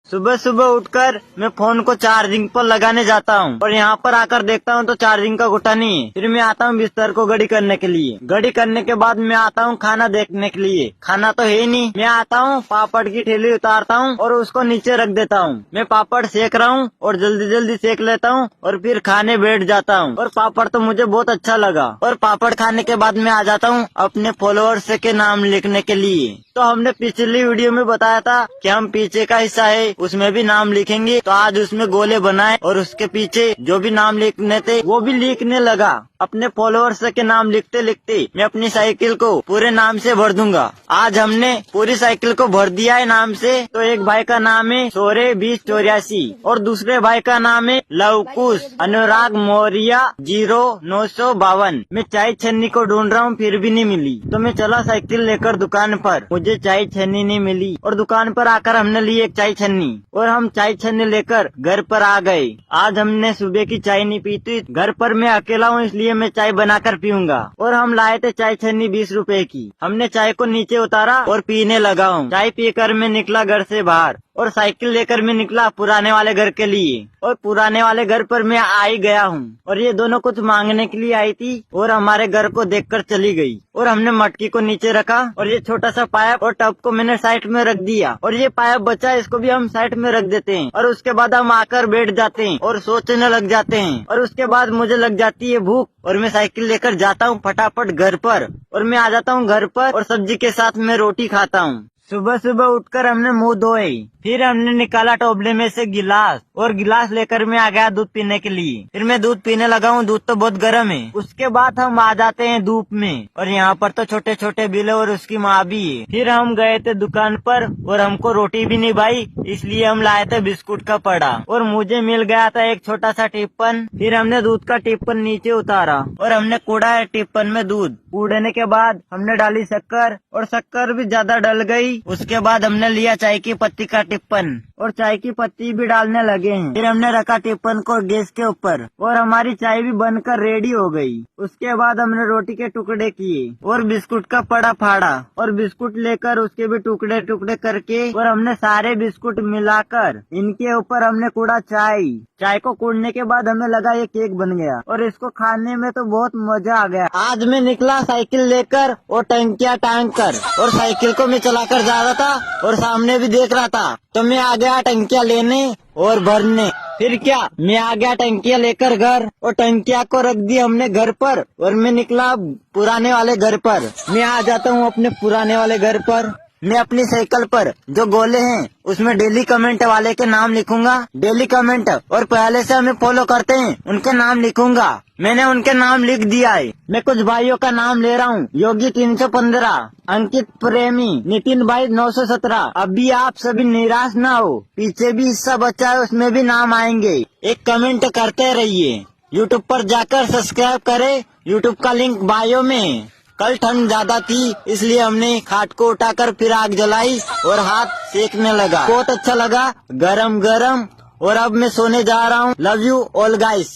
सुबह सुबह उठकर मैं फोन को चार्जिंग पर लगाने जाता हूँ और यहाँ पर आकर देखता हूँ तो चार्जिंग का गुटा नहीं है। फिर मैं आता हूँ बिस्तर को गड़ी करने के लिए। गड़ी करने के बाद मैं आता हूँ खाना देखने के लिए। खाना तो है ही नहीं। मैं आता हूँ पापड़ की ठेली उतारता हूँ और उसको नीचे रख देता हूँ। मैं पापड़ सेक रहा हूँ और जल्दी जल्दी सेक लेता हूँ और फिर खाने बैठ जाता हूँ। और पापड़ तो मुझे बहुत अच्छा लगा। और पापड़ खाने के बाद मैं आ जाता हूँ अपने फॉलोअर्स के नाम लिखने के लिए। तो हमने पिछली वीडियो में बताया था कि हम पीछे का हिस्सा है उसमें भी नाम लिखेंगे। तो आज उसमें गोले बनाए और उसके पीछे जो भी नाम लिखने थे वो भी लिखने लगा। अपने फॉलोअर्स के नाम लिखते लिखते मैं अपनी साइकिल को पूरे नाम से भर दूंगा। आज हमने पूरी साइकिल को भर दिया है नाम से। तो एक भाई का नाम है सोरे 2084 और दूसरे भाई का नाम है लवकुश अनुराग मौर्य 0952। मैं चाय छन्नी को ढूंढ रहा हूँ फिर भी नहीं मिली। तो मैं चला साइकिल लेकर दुकान पर। मुझे चाय छन्नी नहीं मिली और दुकान पर आकर हमने ली एक चाय छन्नी और हम चाय छन्नी लेकर घर पर आ गए। आज हमने सुबह की चाय नहीं पी थी। घर पर मैं अकेला हूँ इसलिए मैं चाय बनाकर पीऊंगा। और हम लाए थे चाय छन्नी 20 रुपए की। हमने चाय को नीचे उतारा और पीने लगा हूँ। चाय पीकर मैं निकला घर से बाहर और साइकिल लेकर मैं निकला पुराने वाले घर के लिए। और पुराने वाले घर पर मैं आ ही गया हूँ और ये दोनों कुछ मांगने के लिए आई थी और हमारे घर को देखकर चली गई। और हमने मटकी को नीचे रखा और ये छोटा सा पाइप और टब को मैंने साइड में रख दिया। और ये पाइप बचा इसको भी हम साइड में रख देते हैं। और उसके बाद हम आकर बैठ जाते हैं और सोचने लग जाते हैं। और उसके बाद मुझे लग जाती है भूख और मैं साइकिल लेकर जाता हूँ फटाफट घर पर। और मैं आ जाता हूँ घर पर और सब्जी के साथ मैं रोटी खाता हूँ। सुबह सुबह उठकर हमने मुंह धोए। फिर हमने निकाला टोबले में से गिलास और गिलास लेकर मैं आ गया दूध पीने के लिए। फिर मैं दूध पीने लगा हूँ। दूध तो बहुत गर्म है। उसके बाद हम आ जाते हैं धूप में और यहाँ पर तो छोटे छोटे बिल और उसकी माँ भी है। फिर हम गए थे दुकान पर और हमको रोटी भी नहीं भाई इसलिए हम लाए थे बिस्कुट का पड़ा और मुझे मिल गया था एक छोटा सा टिप्पन। फिर हमने दूध का टिप्पन नीचे उतारा और हमने कूड़ा है टिप्पन में दूध। कूड़ने के बाद हमने डाली शक्कर और शक्कर भी ज्यादा डल गई। उसके बाद हमने लिया चाय की पत्ती का टिप्पन और चाय की पत्ती भी डालने लगे हैं। फिर हमने रखा टिप्पन को गैस के ऊपर और हमारी चाय भी बनकर रेडी हो गई। उसके बाद हमने रोटी के टुकड़े किए और बिस्कुट का पड़ा फाड़ा और बिस्कुट लेकर उसके भी टुकड़े टुकड़े करके और हमने सारे बिस्कुट मिलाकर इनके ऊपर हमने कूड़ा चाय को कूड़ने के बाद हमें लगा ये केक बन गया और इसको खाने में तो बहुत मजा आ गया। आज मैं निकला साइकिल लेकर और टंकिया टांग कर और साइकिल को मैं चलाकर जा रहा था और सामने भी देख रहा था। तो मैं आ गया टंकिया लेने और भरने। फिर क्या मैं आ गया टंकिया लेकर घर और टंकिया को रख दी हमने घर पर और मैं निकला पुराने वाले घर पर। मैं आ जाता हूँ अपने पुराने वाले घर पर। मैं अपनी साइकिल पर जो गोले हैं उसमें डेली कमेंट वाले के नाम लिखूंगा। डेली कमेंट और पहले से हमें फॉलो करते हैं उनके नाम लिखूंगा। मैंने उनके नाम लिख दिया है। मैं कुछ भाइयों का नाम ले रहा हूँ। योगी 315, अंकित प्रेमी, नितिन भाई 917। अभी आप सभी निराश ना हो, पीछे भी हिस्सा बचा है उसमें भी नाम आएंगे। एक कमेंट करते रहिए। यूट्यूब पर जाकर सब्सक्राइब करें। यूट्यूब का लिंक बायो में है। कल ठंड ज्यादा थी इसलिए हमने खाट को उठाकर फिर आग जलाई और हाथ सेकने लगा। बहुत अच्छा लगा गरम गरम। और अब मैं सोने जा रहा हूँ। Love you all guys.